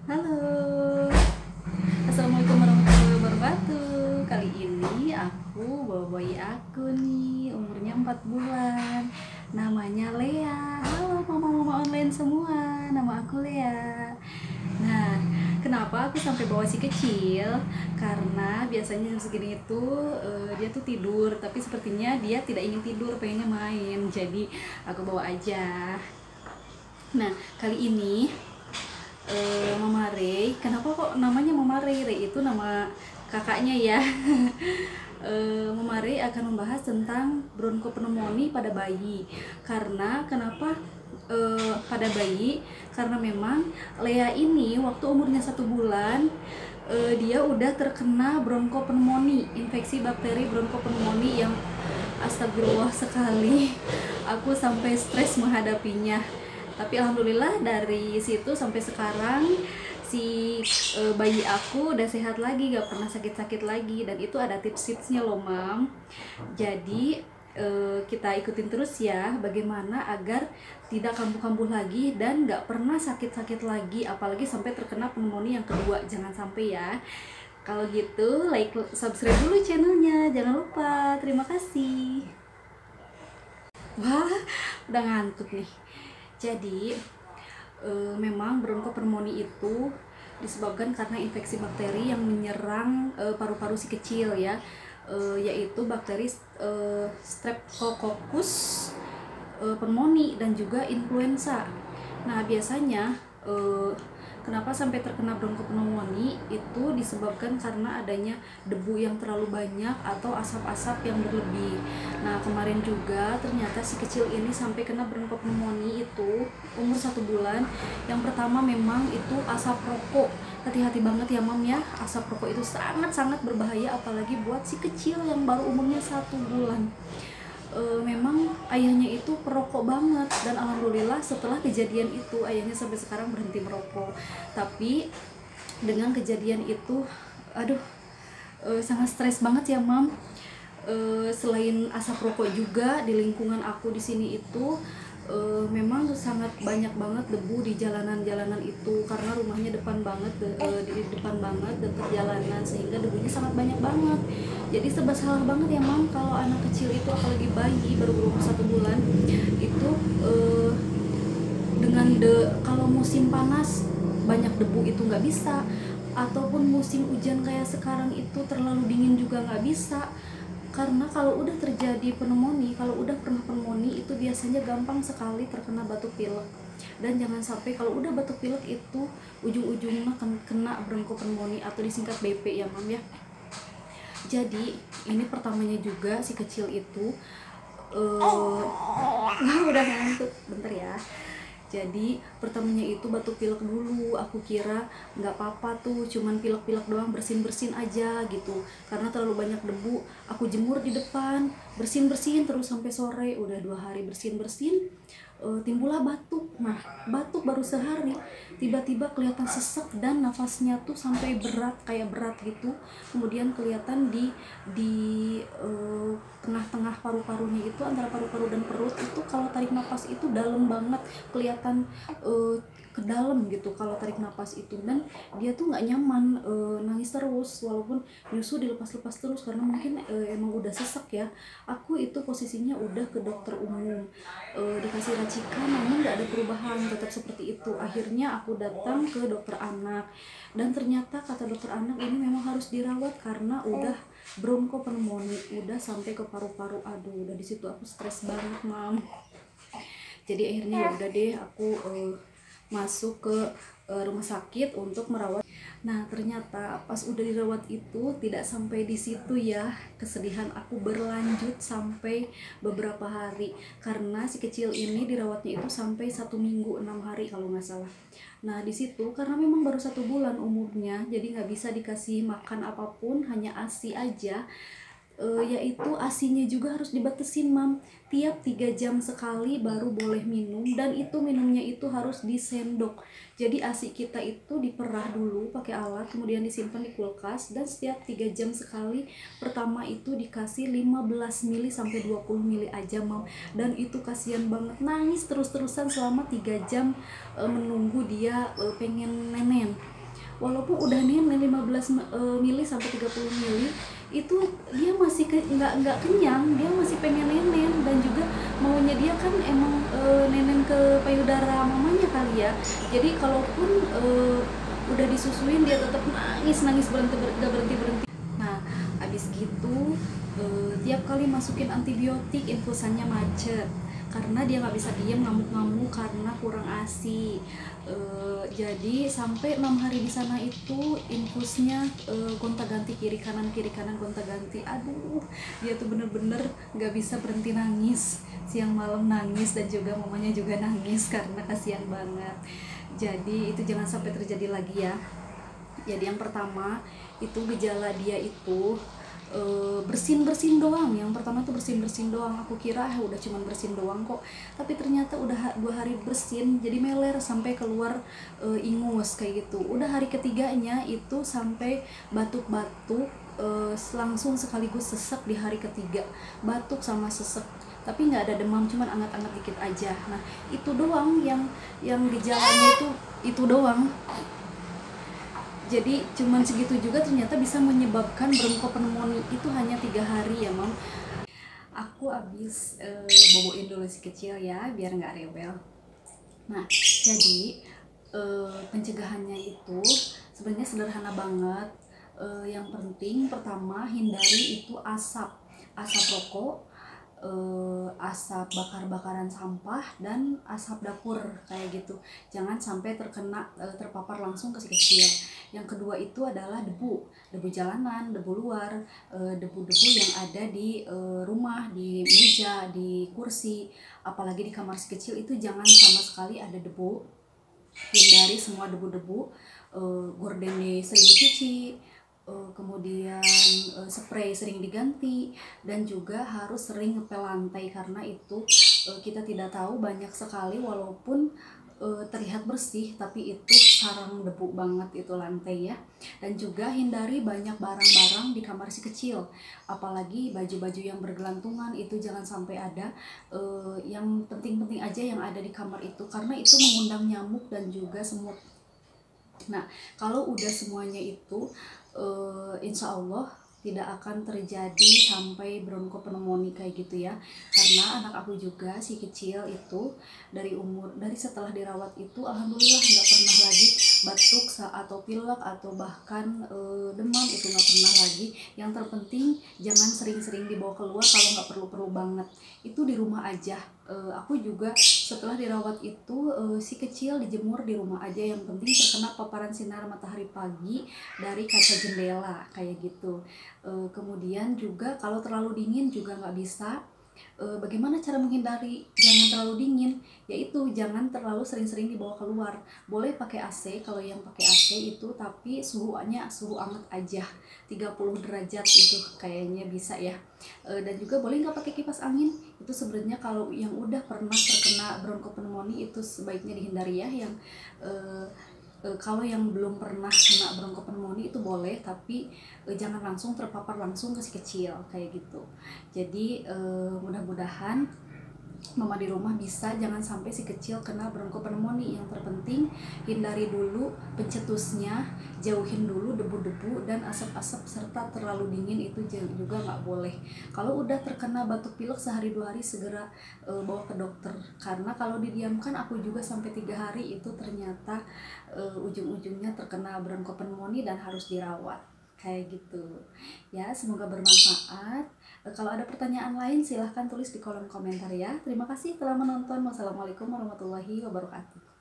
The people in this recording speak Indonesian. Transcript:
Halo, Assalamualaikum warahmatullahi wabarakatuh. Kali ini aku bawa bayi aku nih, umurnya 4 bulan. Namanya Lea. Halo mama-mama online semua, nama aku Lea. Nah, kenapa aku sampai bawa si kecil? Karena biasanya jam segini itu dia tuh tidur, tapi sepertinya dia tidak ingin tidur, pengennya main. Jadi aku bawa aja. Nah, kali ini Mama Ray, kenapa kok namanya Mama Ray? Ray itu nama kakaknya ya. Mama Ray akan membahas tentang bronkopneumonia pada bayi. Karena kenapa pada bayi? Karena memang Lea ini waktu umurnya 1 bulan dia udah terkena bronkopneumonia, infeksi bakteri bronkopneumonia yang astagfirullah sekali. Aku sampai stres menghadapinya. Tapi alhamdulillah dari situ sampai sekarang si bayi aku udah sehat lagi, gak pernah sakit-sakit lagi. Dan itu ada tips-tipsnya loh mam. Jadi kita ikutin terus ya, bagaimana agar tidak kambuh-kambuh lagi dan gak pernah sakit-sakit lagi, apalagi sampai terkena pneumonia yang kedua. Jangan sampai ya. Kalau gitu like, subscribe dulu channelnya, jangan lupa. Terima kasih. Wah, udah ngantuk nih. Jadi memang bronkopneumonia itu disebabkan karena infeksi bakteri yang menyerang paru-paru si kecil ya, yaitu bakteri Streptococcus pneumoniae dan juga influenza. Nah biasanya kenapa sampai terkena bronkopneumonia itu disebabkan karena adanya debu yang terlalu banyak atau asap-asap yang berlebih. Nah kemarin juga ternyata si kecil ini sampai kena bronkopneumonia itu umur 1 bulan. Yang pertama memang itu asap rokok. Hati-hati banget ya mam ya, asap rokok itu sangat-sangat berbahaya, apalagi buat si kecil yang baru umurnya 1 bulan. Memang ayahnya itu perokok banget, dan alhamdulillah setelah kejadian itu ayahnya sampai sekarang berhenti merokok. Tapi dengan kejadian itu aduh sangat stres banget ya mam. Selain asap rokok juga di lingkungan aku di sini itu memang sangat banyak banget debu di jalanan-jalanan itu, karena rumahnya depan banget di depan banget dekat jalanan, sehingga debunya sangat banyak banget. Jadi serba salah banget ya mam kalau anak kecil itu, apalagi bayi baru berumur 1 bulan itu dengan kalau musim panas banyak debu itu nggak bisa, ataupun musim hujan kayak sekarang itu terlalu dingin juga nggak bisa. Karena kalau udah terjadi pneumonia, kalau udah pernah pneumonia itu biasanya gampang sekali terkena batuk pilek. Dan jangan sampai kalau udah batuk pilek itu ujung-ujungnya kena bronkopneumonia atau disingkat BP ya mam ya. Jadi ini pertamanya juga si kecil itu udah ngantuk, bentar ya. Jadi pertamanya itu batuk pilek dulu, aku kira nggak apa-apa tuh, cuman pilek-pilek doang, bersin-bersin aja gitu. Karena terlalu banyak debu, aku jemur di depan, bersin-bersin terus sampai sore. Udah 2 hari bersin-bersin, timbullah batuk. Nah batuk baru sehari, tiba-tiba kelihatan sesek dan nafasnya tuh sampai berat, kayak berat gitu. Kemudian kelihatan di tengah-tengah paru-parunya itu, antara paru-paru dan perut itu, kalau tarik nafas itu dalam banget, kelihatan ke dalam gitu kalau tarik nafas itu. Dan dia tuh nggak nyaman, nangis terus walaupun nyusu dilepas-lepas terus karena mungkin emang udah sesek ya. Aku itu posisinya udah ke dokter umum, dikasih racikan, namun nggak ada perubahan, tetap seperti itu. Akhirnya aku datang ke dokter anak, dan ternyata kata dokter anak ini memang harus dirawat karena udah bronkopneumonia, udah sampai ke paru-paru. Aduh, udah di situ aku stres banget mam. Jadi akhirnya ya udah deh, aku masuk ke rumah sakit untuk merawat. Nah ternyata pas udah dirawat itu tidak sampai di situ ya, kesedihan aku berlanjut sampai beberapa hari, karena si kecil ini dirawatnya itu sampai 1 minggu 6 hari kalau nggak salah. Nah di situ karena memang baru 1 bulan umurnya, jadi nggak bisa dikasih makan apapun, hanya ASI aja. Yaitu ASINya juga harus dibatesin mam, tiap 3 jam sekali baru boleh minum, dan itu minumnya itu harus disendok. Jadi ASI kita itu diperah dulu pakai alat, kemudian disimpan di kulkas, dan setiap 3 jam sekali. Pertama itu dikasih 15 mili sampai 20 mili aja mam, dan itu kasihan banget, nangis terus-terusan selama 3 jam menunggu dia pengen nenen. walaupun udah nenen 15 mili sampai 30 mili itu dia masih nggak kenyang, dia masih pengen nenen. Dan juga maunya dia kan emang nenen ke payudara mamanya kali ya. Jadi kalaupun udah disusuin dia tetap nangis gak berhenti. Nah abis gitu tiap kali masukin antibiotik infusannya macet karena dia nggak bisa diem, ngamuk-ngamuk karena kurang ASI. Jadi sampai 6 hari di sana itu infusnya gonta-ganti kiri kanan gonta-ganti. Aduh, dia tuh bener-bener nggak bisa berhenti nangis, siang malam nangis, dan juga mamanya juga nangis karena kasihan banget. Jadi itu jangan sampai terjadi lagi ya. Jadi yang pertama itu gejala dia itu bersin doang. Yang pertama tuh bersin doang. Aku kira udah cuman bersin doang kok, tapi ternyata udah 2 hari bersin jadi meler sampai keluar ingus kayak gitu. Udah hari ketiganya itu sampai batuk-batuk, langsung sekaligus sesek di hari ketiga, batuk sama sesek, tapi nggak ada demam, cuman anget-anget dikit aja. Nah itu doang yang gejalanya itu doang. Jadi cuman segitu juga ternyata bisa menyebabkan bronkopneumonia. Itu hanya 3 hari ya Mam. Aku abis boboin dulu si kecil ya biar nggak rewel. Nah jadi pencegahannya itu sebenarnya sederhana banget. Yang penting pertama hindari itu asap rokok, asap bakar-bakaran sampah, dan asap dapur kayak gitu. Jangan sampai terpapar langsung ke si kecil. Yang kedua itu adalah debu jalanan, debu luar, debu-debu yang ada di rumah, di meja, di kursi, apalagi di kamar si kecil itu jangan sama sekali ada debu. Hindari semua debu-debu. Gorden sering dicuci, kemudian spray sering diganti, dan juga harus sering ngepel lantai karena itu kita tidak tahu, banyak sekali walaupun terlihat bersih tapi itu sarang debu banget itu lantai ya. Dan juga hindari banyak barang-barang di kamar si kecil, apalagi baju-baju yang bergelantungan itu jangan sampai ada. Yang penting-penting aja yang ada di kamar itu karena itu mengundang nyamuk dan juga semut. Nah kalau udah semuanya itu insya Allah tidak akan terjadi sampai bronkopneumonia kayak gitu ya. Karena anak aku juga si kecil itu dari setelah dirawat itu alhamdulillah nggak pernah lagi batuk atau pilek atau bahkan demam, itu nggak pernah lagi. Yang terpenting jangan sering-sering dibawa keluar kalau nggak perlu-perlu banget, itu di rumah aja. Aku juga setelah dirawat itu si kecil dijemur di rumah aja, yang penting terkena paparan sinar matahari pagi dari kaca jendela kayak gitu. Kemudian juga kalau terlalu dingin juga nggak bisa. Bagaimana cara menghindari jangan terlalu dingin? Yaitu jangan terlalu sering-sering dibawa keluar. Boleh pakai AC kalau yang pakai AC itu, tapi suhu hangat aja, 30 derajat itu kayaknya bisa ya. Dan juga boleh nggak pakai kipas angin. Itu sebenarnya kalau yang udah pernah terkena bronkopneumonia itu sebaiknya dihindari ya. Yang kalau yang belum pernah kena bronkopneumonia itu boleh, tapi jangan langsung terpapar langsung ke si kecil kayak gitu. Jadi mudah-mudahan mama di rumah bisa jangan sampai si kecil kena bronkopneumonia. Yang terpenting hindari dulu pencetusnya, jauhin dulu debu-debu dan asap-asap, serta terlalu dingin itu juga nggak boleh. Kalau udah terkena batuk pilek sehari 2 hari segera bawa ke dokter, karena kalau didiamkan, aku juga sampai 3 hari itu ternyata ujung-ujungnya terkena bronkopneumonia dan harus dirawat kayak gitu ya. Semoga bermanfaat. Kalau ada pertanyaan lain silahkan tulis di kolom komentar ya. Terima kasih telah menonton. Wassalamualaikum warahmatullahi wabarakatuh.